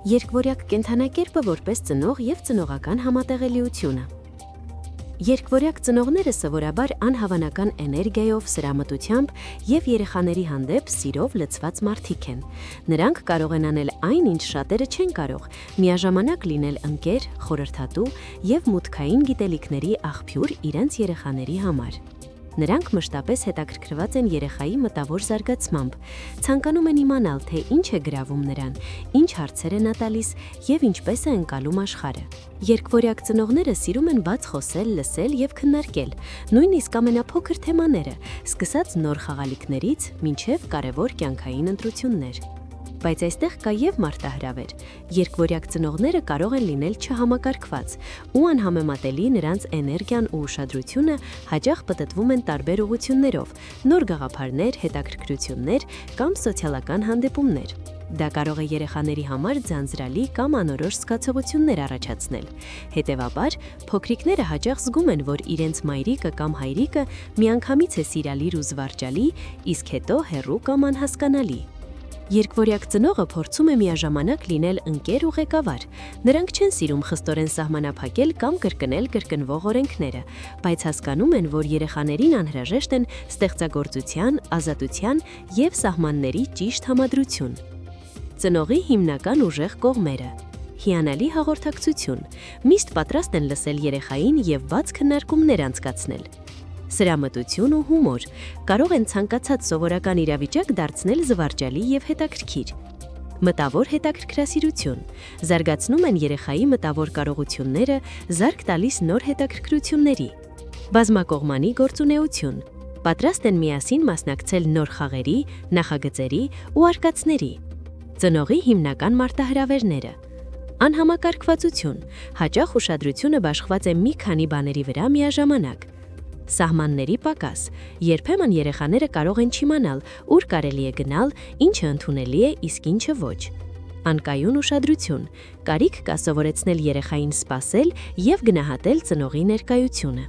Երկվորյակ կենդանակերպը որպես ծնող և ծնողական համատեղելիությունը։ Երկվորյակ ծնողները սովորաբար անհավանական էներգիայով, սրամտությամբ և երեխաների հանդեպ սիրով լցված մարդիկ են։ Նրանք կարող են անել այն, ինչ շատերը չեն կարող, միաժամանակ լինել ընկեր, խորհրդատու և մուտքային գիտելիքների աղբյուր իրենց երեխաների համար։ Նրանք մշտապես հետաքրքրված են երեխայի մտավոր զարգացմամբ, ցանկանում են իմանալ, թե ինչ է գրավում նրան, ինչ հարցեր է նա տալիս և ինչպես է ընկալում աշխարհը։ Երկվորյակ ծնողները սիրում են բաց խոսել, լսել և քննարկել, նույնիսկ ամենափոքր թեմաները, սկսած նոր խաղալիքներից մինչև կարևոր կյանքային ընտրություններ։ Բայց այստեղ կա և մարտահրավեր։ Երկվորյակ ծնողները կարող են լինել չհամակարգված ու անհամեմատելի, նրանց էներգիան ու ուշադրությունը հաճախ պտտվում են տարբեր ուղղություններով՝ նոր գաղափարներ, հետաքրքրություններ կամ սոցիալական հանդեպումներ։ Դա կարող է երեխաների համար ձանձրալի կամ անորոշ զգացողություններ առաջացնել։ Հետևաբար, փոքրիկները հաճախ զգում են, որ իրենց մայրիկը կամ հայրիկը միանգամից է սիրալիր ու զվարճալի, իսկ հետո հեռու կամ անհասկանալի։ Երկվորյակ ծնողը փորձում է միաժամանակ լինել ընկեր ու ղեկավար։ Նրանք չեն սիրում խստորեն սահմանափակել կամ կրկնել կրկնվող օրենքները, բայց հասկանում են, որ երեխաներին անհրաժեշտ են ստեղծագործության, ազատության և սահմանների ճիշտ համադրություն։ Ծնողի հիմնական ուժեղ կողմերը։ Հիանալի հաղորդակցություն։ Միշտ պատրաստ են լսել երեխային և բաց քննարկումներ անցկացնել։ Սրամտություն ու հումոր կարող են ցանկացած սովորական իրավիճակ դարձնել զվարճալի և հետաքրքիր։ Մտավոր հետաքրքրասիրություն զարգացնում են երեխայի մտավոր կարողությունները, զարկ տալիս նոր հետաքրքրությունների։ Բազմակողմանի գործունեություն պատրաստ են միասին մասնակցել նոր խաղերի, նախագծերի ու արկածների։ Ծնողի հիմնական մարտահրավերները։ Անհամակարգվածություն հաճախ ուշադրությունը բաշխված է մի քանի բաների վրա միաժամանակ։ Սահմանների պակաս երբեմն երեխաները կարող են չիմանալ, ուր կարելի է գնալ, ինչը ընդունելի է, իսկ ինչը ոչ։ Անկայուն ուշադրություն կարիք կա սովորեցնել երեխային սպասել և գնահատել ծնողի ներկայությունը։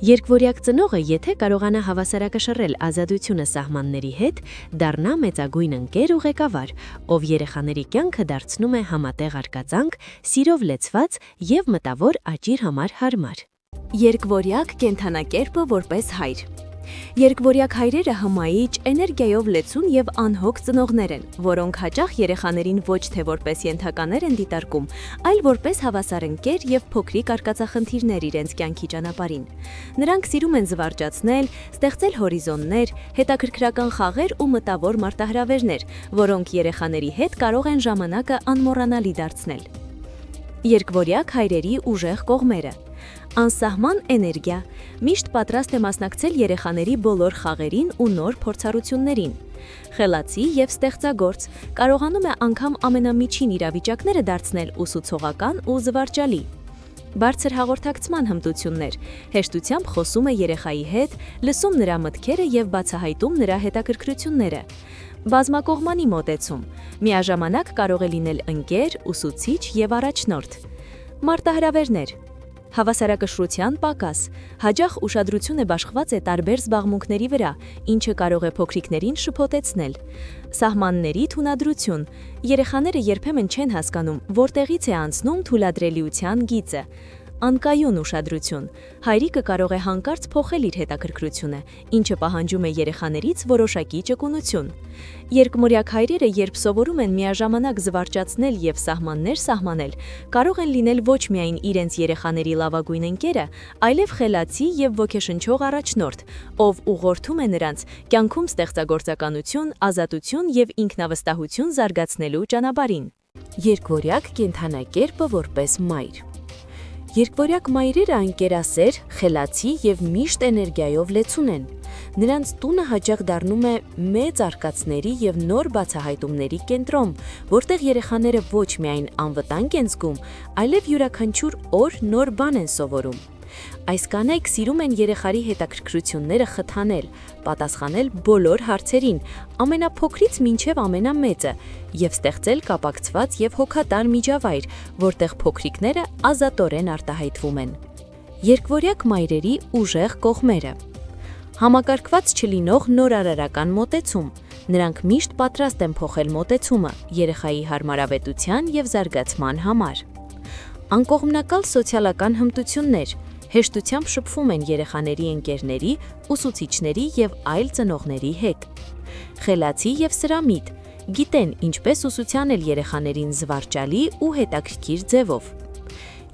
Երկվորյակ ծնողը, եթե կարողանա հավասարակշռել ազատությունը սահմանների հետ, դառնա մեծագույն ընկեր ու ղեկավար, ով երեխաների կյանքը դարձնում է համատեղ արկածանք, սիրով լեցված և մտավոր աճի համար հարմար։ Երկվորյակ կենդանակերպը որպես հայր։ Երկվորյակ հայրերը հմայիչ, էներգիայով լեցուն և անհոգ ծնողներ են, որոնք հաճախ երեխաներին ոչ թե որպես ենթականեր են դիտարկում, այլ որպես հավասար ընկեր և փոքրիկ արկածախնդիրներ իրենց կյանքի ճանապարհին։ Նրանք սիրում են զվարճացնել, ստեղծել հորիզոններ, հետաքրքրական խաղեր ու մտավոր մարտահրավերներ, որոնք երեխաների հետ կարող են ժամանակը անմոռանալի դարձնել։ Երկվորյակ հայրերի ուժեղ կողմերը։ Անսահման էներգիա, միշտ պատրաստ է մասնակցել երեխաների բոլոր խաղերին ու նոր փորձառություններին։ Խելացի և ստեղծագործ, կարողանում է անգամ ամենամիջին իրավիճակները դարձնել ուսուցողական ու զվարճալի։ Բարձր հաղորդակցման հմտություններ, հեշտությամբ խոսում է երեխայի հետ, լսում նրա մտքերը և բացահայտում նրա հետաքրքրությունները։ Բազմակողմանի մոտեցում, միաժամանակ կարող է լինել ընկեր, ուսուցիչ և առաջնորդ։ Մարտահրավերներ։ Հավասարակշռության պակաս, հաճախ ուշադրությունը բաշխված է տարբեր զբաղմունքների վրա, ինչը կարող է փոքրիկներին շփոթեցնել։ Սահմանների թունադրություն, երեխաները երբեմն չեն հասկանում, որտեղից է անցնում թույլատրելիության գիծը։ Անկայուն ուշադրություն, հայրիկը կարող է հանկարծ փոխել իր հետաքրքրությունը, ինչը պահանջում է երեխաներից որոշակի ճկունություն։ Երկմորյակ հայրերը, երբ սովորում են միաժամանակ զվարճացնել և սահմաններ սահմանել, կարող են լինել ոչ միայն իրենց երեխաների լավագույն ընկերը, այլև խելացի և ոգեշնչող առաջնորդ, ով ուղղորդում է նրանց կյանքում ստեղծագործականություն, ազատություն և ինքնավստահություն զարգացնելու ճանապարհին։ Երկվորյակ կենդանակերպը որպես մայր։ Երկվորյակ մայրերը անկերասեր, խելացի և միշտ էներգիայով լեցուն են։ Նրանց տունը հաճախ դառնում է մեծ արկածների և նոր բացահայտումների կենտրոն, որտեղ երեխաները ոչ միայն անվտանգ են զգում, այլև յուրաքանչյուր օր նոր բան են սովորում։ Այս կանայք սիրում են երեխայի հետաքրքրությունները խթանել, պատասխանել բոլոր հարցերին, ամենափոքրից մինչև ամենամեծը, և ստեղծել կապակցված և հոգատար միջավայր, որտեղ փոքրիկները ազատորեն արտահայտվում են։ Երկվորյակ մայրերի ուժեղ կողմերը։ Համակարգված չլինող նորարարական մոտեցում, Նրանք միշտ պատրաստ են փոխել մոտեցումը երեխայի հարմարավետության և զարգացման համար։ Անկողմնակալ սոցիալական հմտություններ հեշտությամբ շփվում են երեխաների ընկերների, ուսուցիչների և այլ ծնողների հետ։ Խելացի և սրամիտ գիտեն ինչպես ուսուցանել երեխաներին զվարճալի ու հետաքրքիր ձևով։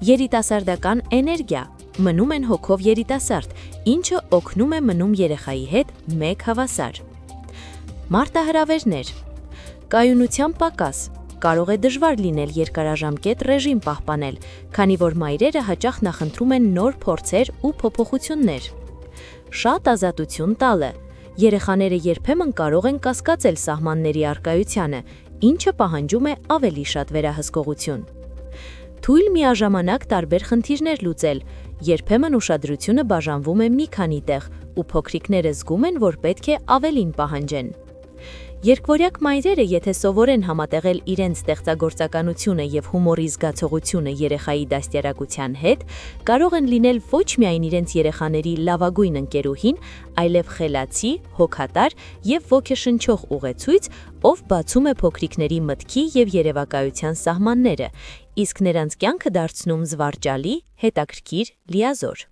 Երիտասարդական էներգիա մնում են հոգով երիտասարդ, ինչը օգնում է մնում երեխայի հետ մեկ հավասար։ Մարտահրավերներ կայունության պակաս կարող է դժվար լինել երկարաժամկետ ռեժիմ պահպանել, քանի որ մայրերը հաճախ նախընտրում են նոր փորձեր ու փոփոխություններ։ Շատ ազատություն տալը երեխաները երբեմն կարող են կասկածել սահմանների առկայությանը, ինչը պահանջում է ավելի շատ վերահսկողություն։ Թույլ միաժամանակ տարբեր խնդիրներ լուծել, երբեմն ուշադրությունը բաժանվում է մի քանի տեղ, ու փոքրիկները զգում են, որ պետք է ավելին պահանջեն։ Երկվորյակ մայրերը, եթե սովորեն համատեղել իրենց ստեղծագործականությունը և հումորի զգացողությունը երեխայի դաստիարակության հետ, կարող են լինել ոչ միայն իրենց երեխաների լավագույն ընկերուհին, այլև խելացի, հոգատար և ոգեշնչող ուղեցույց, ով բացում է փոքրիկների մտքի և երևակայության սահմանները, իսկ նրանց կյանքը դարձնում զվարճալի, հետաքրքիր, լիազոր։